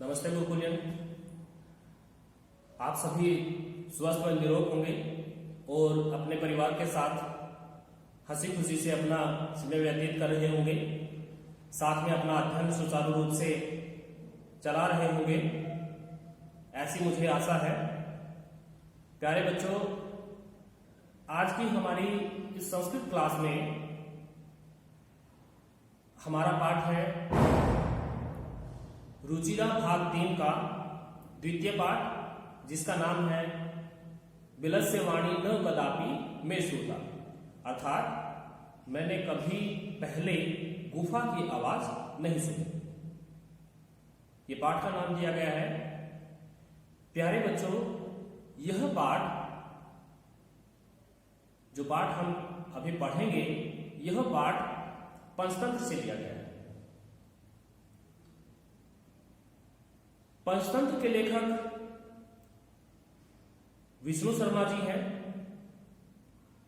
नमस्ते गुरुकुलियन। आप सभी स्वस्थ व निरोग होंगे और अपने परिवार के साथ हंसी खुशी से अपना समय व्यतीत कर रहे होंगे, साथ में अपना अध्ययन सुचारू रूप से चला रहे होंगे, ऐसी मुझे आशा है। प्यारे बच्चों, आज की हमारी इस संस्कृत क्लास में हमारा पाठ है रुचिरा भाग 3 का द्वितीय पाठ, जिसका नाम है विलस्य वाणी न कदापि में श्रुता, अर्थात मैंने कभी पहले गुफा की आवाज नहीं सुनी। ये पाठ का नाम दिया गया है। प्यारे बच्चों, यह पाठ जो पाठ हम अभी पढ़ेंगे, यह पाठ पंचतंत्र से लिया गया है। पंचतंत्र के लेखक विष्णु शर्मा जी हैं,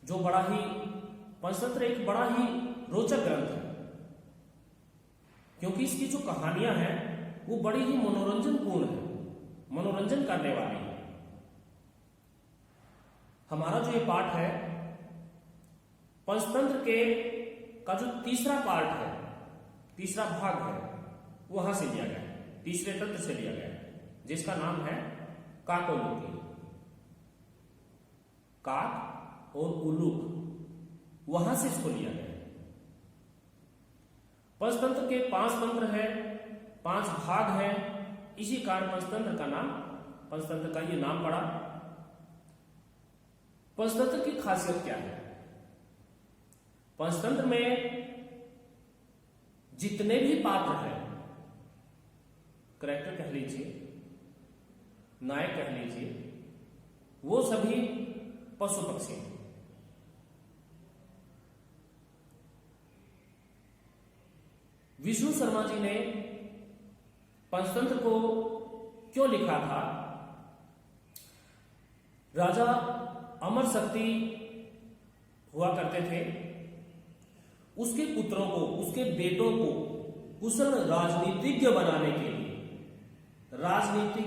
जो पंचतंत्र एक बड़ा ही रोचक ग्रंथ है, क्योंकि इसकी जो कहानियां हैं वो बड़ी ही मनोरंजनपूर्ण है, मनोरंजन करने वाली है। हमारा जो ये पाठ है पंचतंत्र का जो तीसरा पार्ट है, तीसरा भाग है, वहां से लिया गया है, तीसरे तंत्र से लिया गया है, जिसका नाम है काकोलुकी। काक और उल्लूक, वहां से इसको लिया गया है। पंचतंत्र के 5 तंत्र है, 5 भाग है, इसी कारण पंचतंत्र का ये नाम पड़ा। पंचतंत्र की खासियत क्या है? पंचतंत्र में जितने भी पात्र हैं, करैक्टर कह लीजिए, नायक कह लीजिए, वो सभी पशु पक्षी हैं। विष्णु शर्मा जी ने पंचतंत्र को क्यों लिखा था? राजा अमर शक्ति हुआ करते थे, उसके पुत्रों को, उसके बेटों को कुशल राजनीतिज्ञ बनाने के लिए, राजनीति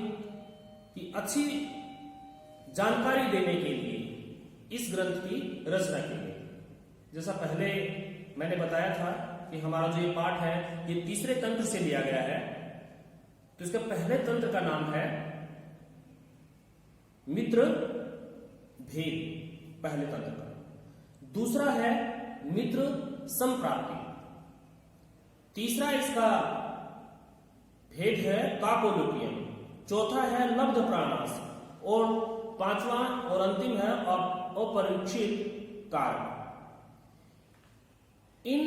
की अच्छी जानकारी देने के लिए इस ग्रंथ की रचना की गई। जैसा पहले मैंने बताया था कि हमारा जो ये पाठ है ये तीसरे तंत्र से लिया गया है, तो इसका पहले तंत्र का नाम है मित्र भेद, पहले तंत्र का। दूसरा है मित्र संप्राप्ति। तीसरा इसका भेद है काकोलुकियम। चौथा है लब्ध प्राणास, और 5वां और अंतिम है अपरीक्षित कारक। इन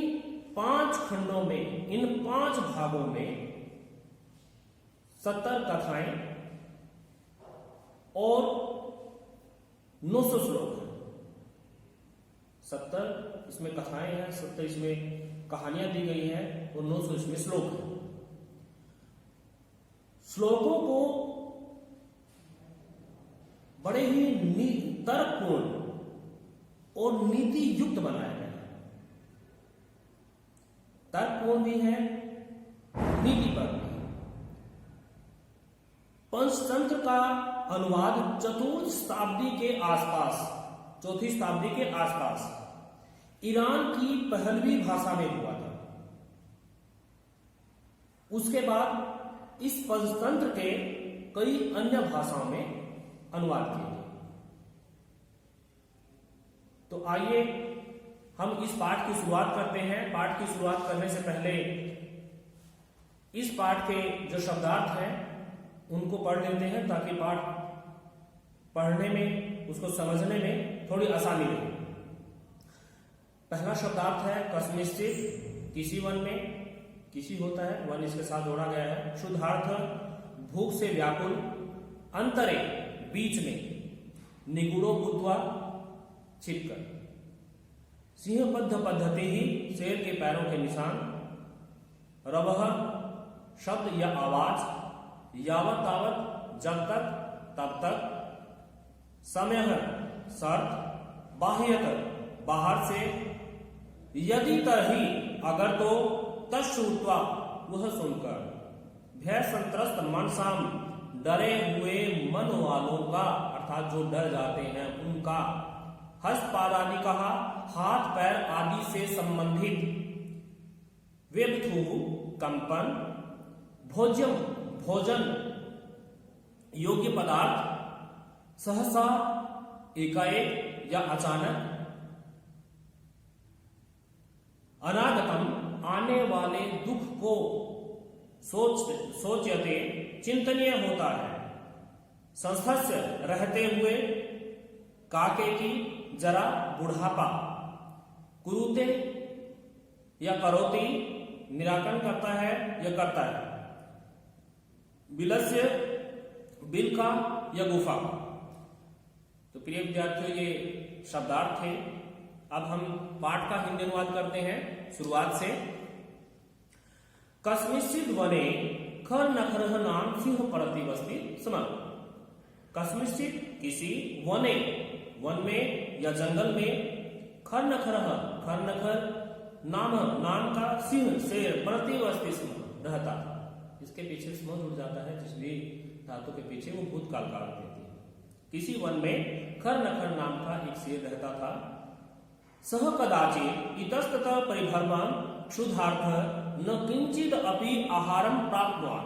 5 खंडों में, इन 5 भागों में 70 कथाएं और 900 श्लोक हैं। 70 इसमें कथाएं हैं, 70 इसमें कहानियां दी गई हैं, और 900 इसमें श्लोक हैं। श्लोकों को बड़े ही तर्कपूर्ण और नीति युक्त बनाया गया है। तर्कपूर्ण भी है, नीति पर भी है। पंचतंत्र का अनुवाद 4th शताब्दी के आसपास, 4वीं शताब्दी के आसपास ईरान की पहलवी भाषा में हुआ था। उसके बाद इस पंचतंत्र के कई अन्य भाषाओं में अनुवाद किए गए। तो आइए हम इस पाठ की शुरुआत करते हैं। पाठ की शुरुआत करने से पहले इस पाठ के जो शब्दार्थ हैं उनको पढ़ लेते हैं, ताकि पाठ पढ़ने में, उसको समझने में थोड़ी आसानी रहे। पहला शब्दार्थ है कस्मिश्चित, किसी वन में, किसी होता है, वन इसके साथ जोड़ा गया है। शुद्धार्थ भूख से व्याकुल, अंतरे बीच में, निगुड़ो भूत्वा छिपकर, सिंहबद्ध पद्धति ही शेर के पैरों के निशान, रवह शब्द या आवाज, यावत तावत जब तक तब तक, समय शर्त, बाह्यत बाहर से, यदि तरही अगर तो, तश्रुत्वा वह सुनकर, भय संत्रस्त मनसाम, डरे हुए मन वालों का, अर्थात जो डर जाते हैं उनका। हस्तपादादि कहा, हाथ पैर आदि से संबंधित। वेबथु कंपन, भोज्यम भोजन योग्य पदार्थ, सहसा एकाएक या अचानक। अनागतम आने वाले दुख को सोचते चिंतनीय होता है। संस्थस्य रहते हुए, काके की जरा बुढ़ापा। कुरुते या करोती निराकरण करता है या करता है। बिलस्य बिल का या गुफा। तो प्रिय विद्यार्थियों, ये शब्दार्थ थे। अब हम पाठ का हिंदी अनुवाद करते हैं शुरुआत से। कस्मिंश्चित् वने खर नखरः नाम सिंह प्रतिवस्ति स्म। कस्मिंश्चित् किसी वने, वन में या जंगल में, खर नखरः खर नखर नाम नाम का सिंह शेर प्रतिवस्ति स्म रहता था। इसके पीछे स्म जुड़ जाता है, जिस भी धातु के पीछे वो भूतकाल का अर्थ देती है। किसी वन में खर नखर नाम का एक शेर रहता था। सह कदाचित इतस्ततः परिभ्रमण क्षुधार्थ न किंचित अपि आहारम प्राप्तवान।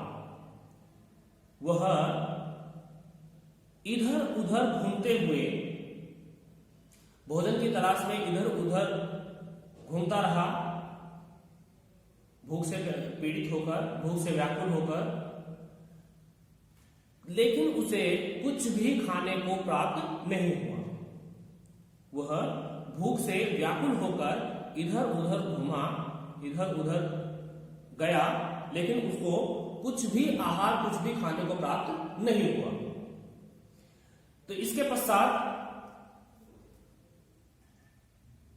वह इधर उधर घूमते हुए, भोजन की तलाश में इधर उधर घूमता रहा, भूख से पीड़ित होकर, भूख से व्याकुल होकर, लेकिन उसे कुछ भी खाने को प्राप्त नहीं हुआ। वह भूख से व्याकुल होकर इधर उधर घूमा, इधर उधर गया, लेकिन उसको कुछ भी आहार, कुछ भी खाने को प्राप्त नहीं हुआ। तो इसके पश्चात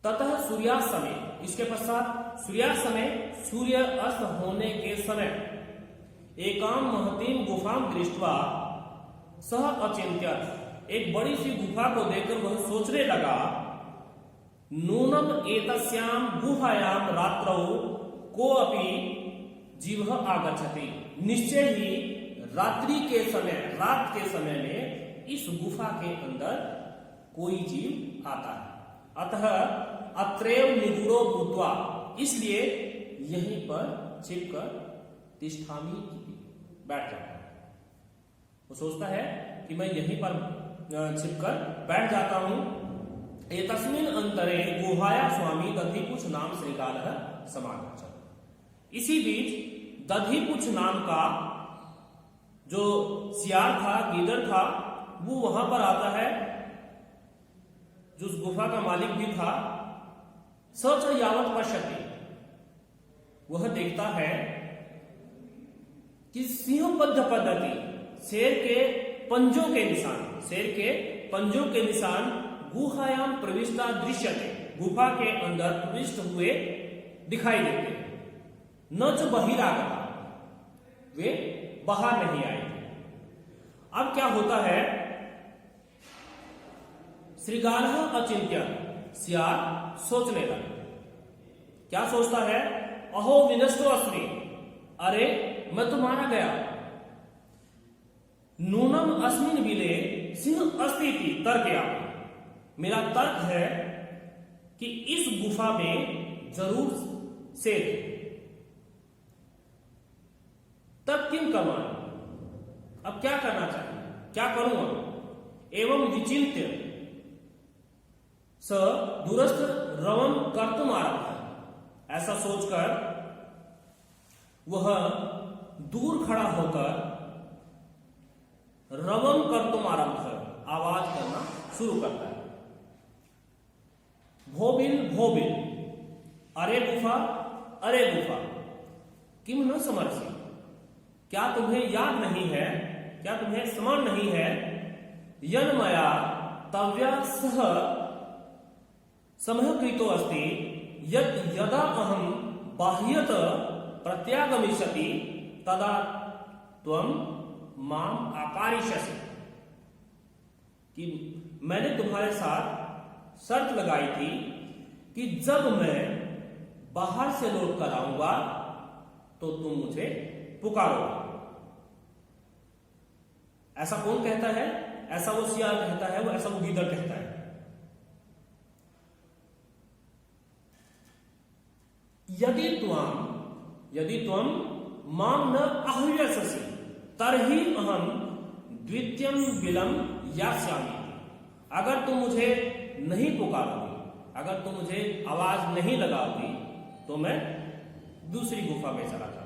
ततः सूर्यास्त समय, इसके पश्चात सूर्यास्त समय, सूर्य अस्त होने के समय, एकाम महतीम गुफाम दृष्ट्वा सह अचिंत्यत, एक बड़ी सी गुफा को देखकर वह सोचने लगा, नूनम एतस्याम गुहायाम रात्रौ को अपि जीव आगच्छति। निश्चय ही रात्रि के समय, रात के समय में इस गुफा के अंदर कोई जीव आता है। अतः अत्रैव निगूढ़ो भूत्वा, इसलिए यहीं पर छिपकर तिष्ठामि, बैठ जाता है। वो सोचता है कि मैं यहीं पर छिपकर बैठ जाता हूं। एतस्मिन् अंतरे गुहाया स्वामी दधिपुच्छ नाम श्रीकालः समागच्छत्। इसी बीच दधिपुच्छ नाम का जो सियार था, गीदड़ था, वो वहां पर आता है, जो उस गुफा का मालिक भी था। सच यावत पश्यति, वह देखता है कि सिंहबद्ध पद्धति, शेर के पंजों के निशान, शेर के पंजों के निशान गुहायाम प्रविष्टा दृश्यते, गुफा के अंदर प्रविष्ट हुए दिखाई देते हैं। न च बहिरागता, वे बाहर नहीं आएंगे। अब क्या होता है, श्रीगालः अचिंत्यत, सियार सोचने लगा। क्या सोचता है, अहो विनष्टो अस्मि, अरे मैं तो मारा गया। नूनम अस्मिन् बिले सिंह अस्ति इति तर्कया, मेरा तर्क है कि इस गुफा में जरूर शेर है। तब किम कर्माणि, अब क्या करना चाहिए, क्या करूंगा। एवं विचिंत्य स दूरस्थ रवम कर्तुम आरभ्य, ऐसा सोचकर वह दूर खड़ा होकर रवम कर्तुम आरभ्य, आवाज करना शुरू करता है। भोबिल भोबिल, अरे गुफा, अरे गुफा, किम न समर्सी, क्या तुम्हें याद नहीं है, क्या तुम्हें स्मरण नहीं है, यन्मया तव्या सह समहकृतो अस्ति, यत् यदा अहम बाह्यत प्रत्यागमिष्यति तदा त्वं माम आपारिष्यसि, कि मैंने तुम्हारे साथ शर्त लगाई थी कि जब मैं बाहर से लौट कर आऊंगा तो तुम मुझे पुकारोगे। ऐसा कौन कहता है? ऐसा वो सियार कहता है, वो ऐसा वो गीदड़ कहता है। यदि त्वम माम न आह्वयससि तरहि अहम द्वितीयं बिलं यास्यामि। अगर तुम मुझे नहीं पुकारोगी, अगर तुम मुझे आवाज नहीं लगाओगी, तो मैं दूसरी गुफा में चला जाऊंगा।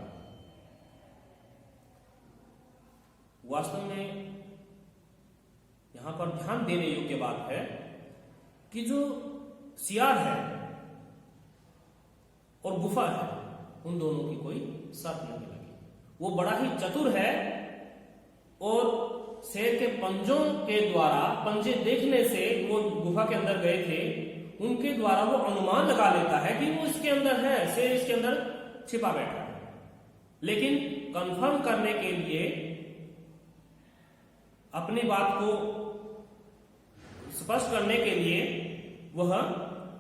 वास्तव में यहां पर ध्यान देने योग्य बात है कि जो सियार है और गुफा है, उन दोनों की कोई साथ नहीं लगी। वो बड़ा ही चतुर है और शेर के पंजों के द्वारा, पंजे देखने से वो गुफा के अंदर गए थे, उनके द्वारा वो अनुमान लगा लेता है कि वो इसके अंदर है, शेर इसके अंदर छिपा बैठा है। लेकिन कंफर्म करने के लिए, अपनी बात को स्पष्ट करने के लिए वह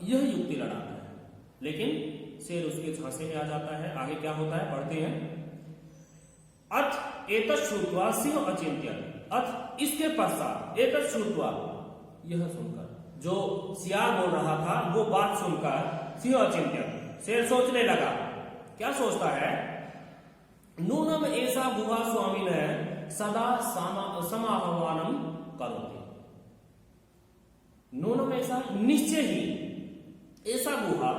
यह युक्ति लड़ाता है, लेकिन शेर उसके झांसे में आ जाता है। आगे क्या होता है पढ़ते हैं। अथ एतत् श्रुत्वा सिंह अचिंत्यन। अथ इसके पश्चात, एतत् श्रुत्वा यह सुनकर, जो सियार बोल रहा था वो बात सुनकर सिंह अचिंत्यन, शेर सोचने लगा। क्या सोचता है? नूनम ऐसा गुहा स्वामी ने सदा समाह्वानम करोति। नूनम ऐसा, निश्चय ही, ऐसा गुहा,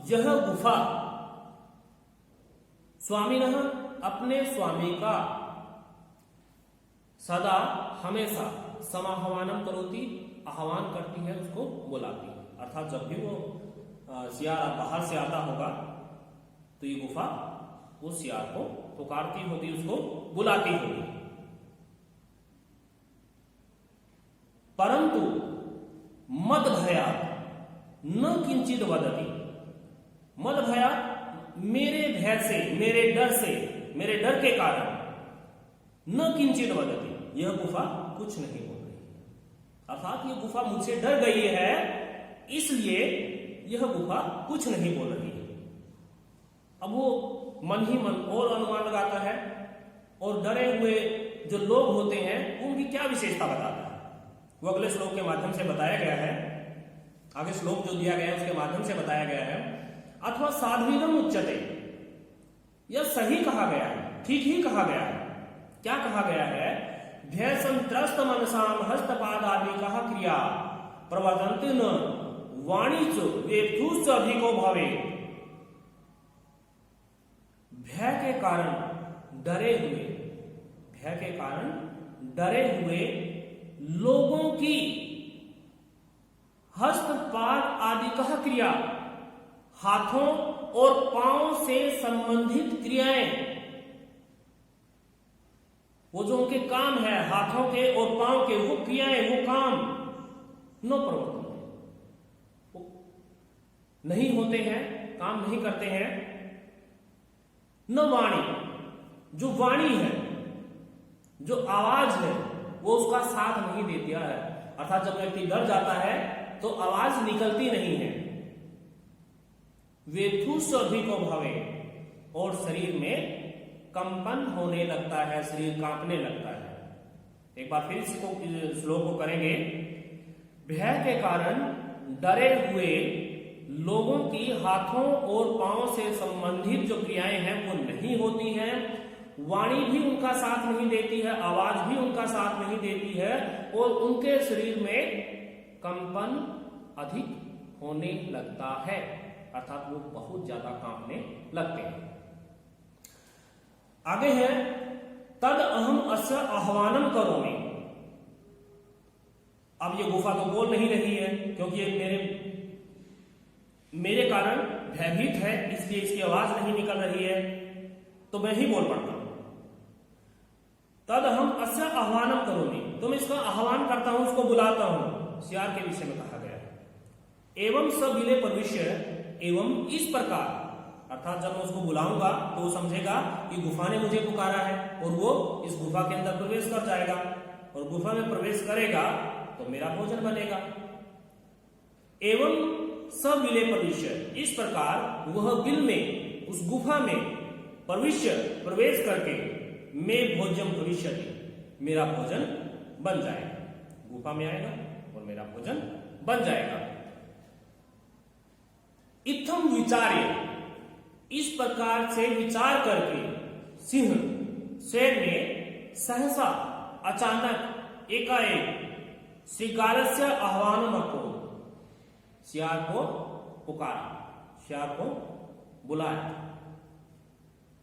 यह गुफा, स्वामी ने, अपने स्वामी का, सदा हमेशा, समाह्वानम करोति, आह्वान करती है, उसको बुलाती है। अर्थात जब भी वो सियार बाहर से आता होगा तो ये गुफा उस सियार को पुकारती होगी, उसको बुलाती होगी। परंतु मद भया न किंचित वदति। मद भया, मेरे भय से, मेरे डर से, मेरे डर के कारण, न किंचित वदति, यह गुफा कुछ नहीं बोल रही। अर्थात यह गुफा मुझसे डर गई है, इसलिए यह गुफा कुछ नहीं बोल रही है। अब वो मन ही मन और अनुमान लगाता है, और डरे हुए जो लोग होते हैं उनकी क्या विशेषता बताता है, वो अगले श्लोक के माध्यम से बताया गया है। आगे श्लोक जो दिया गया है उसके माध्यम से बताया गया है। अथवा साध्वीनम उच्यते, यह सही कहा गया है, ठीक ही कहा गया है। क्या कहा गया है? भय संत्रस्त मनसाम हस्तपादादि कहा क्रिया प्रवर्तन्ते न वाणिच वेत्थुश्च अधिको भवे। भय के कारण डरे हुए, भय के कारण डरे हुए लोगों की हस्तपाद आदि कहा क्रिया, हाथों और पांव से संबंधित क्रियाएं, वो जो उनके काम है, हाथों के और पांव के, वो क्रियाएं, वो काम नो प्रवर्तन, नहीं होते हैं, काम नहीं करते हैं। न वाणी, जो वाणी है, जो आवाज है, वो उसका साथ नहीं देती है। अर्थात जब व्यक्ति डर जाता है तो आवाज निकलती नहीं है। वेथुष अधिको भवे, और शरीर में कंपन होने लगता है, शरीर कांपने लगता है। एक बार फिर इसको श्लोक को करेंगे। भय के कारण डरे हुए लोगों की हाथों और पांव से संबंधित जो क्रियाएं हैं वो नहीं होती हैं, वाणी भी उनका साथ नहीं देती है, आवाज भी उनका साथ नहीं देती है, और उनके शरीर में कंपन अधिक होने लगता है। अर्थात वो बहुत ज्यादा कांपने लगते हैं। आगे है तद अहम अस्य आह्वानम करोमि। अब ये गुफा तो बोल नहीं रही है, क्योंकि ये मेरे कारण भयभीत है, इसलिए इसकी आवाज नहीं निकल रही है, तो मैं ही बोल पड़ता हूं। तद हम अस्य आह्वानम करोमि, तो मैं इसका आह्वान करता हूं, उसको बुलाता हूं। सियार के विषय में कहा गया है। एवं सबिले प्रविश्य, एवं इस प्रकार, अर्थात जब मैं उसको बुलाऊंगा तो वो समझेगा कि गुफा ने मुझे पुकारा है, और वो इस गुफा के अंदर प्रवेश कर जाएगा, और गुफा में प्रवेश करेगा तो मेरा भोजन बनेगा। एवं सब बिले प्रविश्य, इस प्रकार वह बिल में, उस गुफा में प्रविश्य, प्रवेश करके, मैं भोज्यम भविष्यति, मेरा भोजन बन जाएगा। गुफा में आएगा और मेरा भोजन बन जाएगा। इत्थम विचार्य, इस प्रकार से विचार करके सिंह शेर ने सहसा अचानक एकाएक श्रृगारस्य आह्वानम अकुर्वत्, सियार को पुकारा, सियार को बुलाया।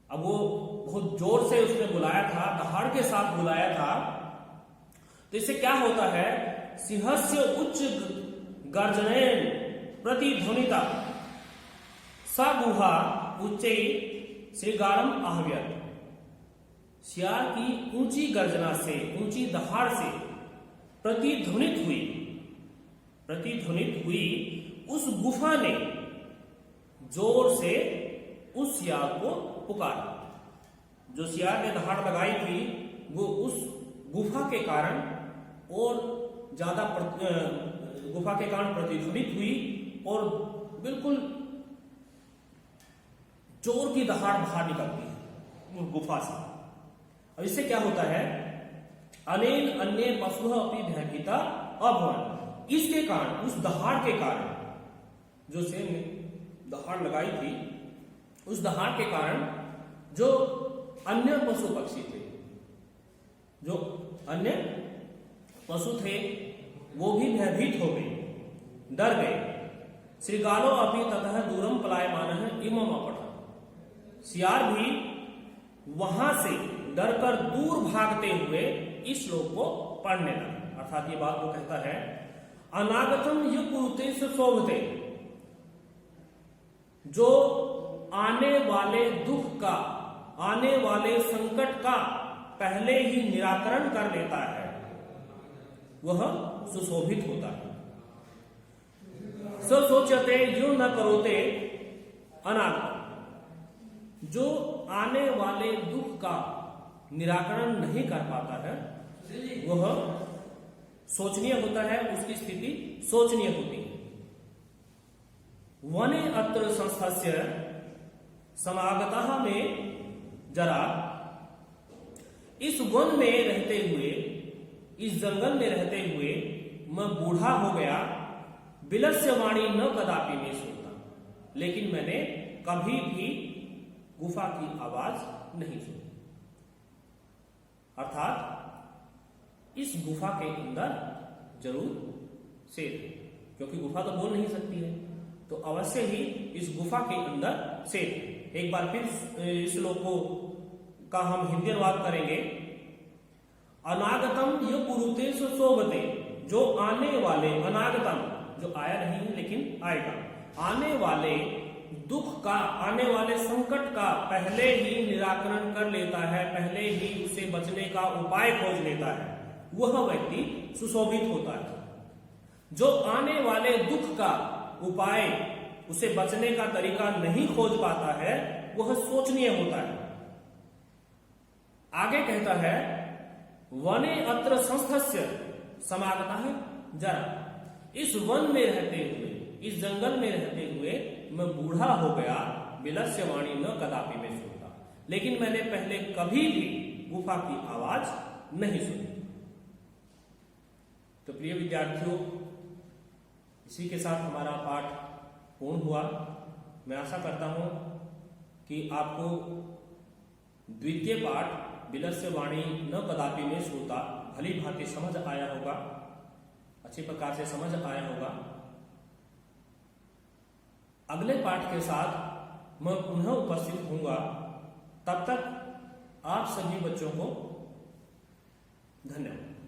अब वो बहुत जोर से उसने बुलाया था, दहाड़ के साथ बुलाया था। तो इससे क्या होता है, सिंहस्य उच्च गर्जनेन प्रतिध्वनिता सा गुहा उच्चै श्रृगारम आह्वयत्। सियार की ऊंची गर्जना से, ऊंची दहाड़ से प्रतिध्वनित हुई उस गुफा ने जोर से उस सियार को पुकारा। जो सियार ने दहाड़ लगाई थी वो उस गुफा के कारण और ज्यादा गुफा के कारण प्रतिध्वनित हुई और बिल्कुल जोर की दहाड़ बाहर निकलती है उस गुफा से। अब इससे क्या होता है, अनेन अन्य पशु अपनी भयभीता अभवन, इसके कारण, उस दहाड़ के कारण, जो शेर ने दहाड़ लगाई थी उस दहाड़ के कारण जो अन्य पशु पक्षी थे, जो अन्य पशु थे वो भी भयभीत हो गए, डर गए। श्रृगालो अपनी ततः दूरम पलायमानः इमम अपठन्, सियार भी वहां से डरकर दूर भागते हुए इस श्लोक को पढ़ने लगा। अर्थात ये बात वो कहता है, अनागतम युक्ते शोभते, जो आने वाले दुख का, आने वाले संकट का पहले ही निराकरण कर लेता है वह सुशोभित होता है। स सोचते यो न करोते अनागतम, जो आने वाले दुख का निराकरण नहीं कर पाता है वह सोचनीय होता है, उसकी स्थिति सोचनीय होती है। वने अत्र संस्थस्य समागतः में जरा, इस वन में रहते हुए, इस जंगल में रहते हुए मैं बूढ़ा हो गया। बिलस्य वाणी न कदापि में सुनता, लेकिन मैंने कभी भी गुफा की आवाज नहीं सुनी। अर्थात इस गुफा के अंदर जरूर शेर है, क्योंकि गुफा तो बोल नहीं सकती है, तो अवश्य ही इस गुफा के अंदर शेर है। एक बार फिर इस श्लोक का हम हिंदी अनुवाद करेंगे। अनागतम यो कुरुते शोभते, जो आने वाले, अनागतम जो आया नहीं है लेकिन आएगा, आने वाले दुख का, आने वाले संकट का पहले ही निराकरण कर लेता है, पहले ही उसे बचने का उपाय खोज लेता है, वह व्यक्ति सुशोभित होता है। जो आने वाले दुख का उपाय, उसे बचने का तरीका नहीं खोज पाता है वह शोचनीय होता है। आगे कहता है, वने अत्र संस्थस्य समागता है जरा, इस वन में रहते हुए, इस जंगल में रहते हुए मैं बूढ़ा हो गया। बिलस्य वाणी न कदापि में सुनता, लेकिन मैंने पहले कभी भी गुफा की आवाज नहीं सुनी। तो प्रिय विद्यार्थियों, इसी के साथ हमारा पाठ पूर्ण हुआ। मैं आशा करता हूं कि आपको द्वितीय पाठ बिलस्य वाणी न कदापि में श्रोता भली भांति समझ आया होगा, अच्छी प्रकार से समझ आया होगा। अगले पाठ के साथ मैं पुनः उपस्थित होऊंगा। तब तक आप सभी बच्चों को धन्यवाद।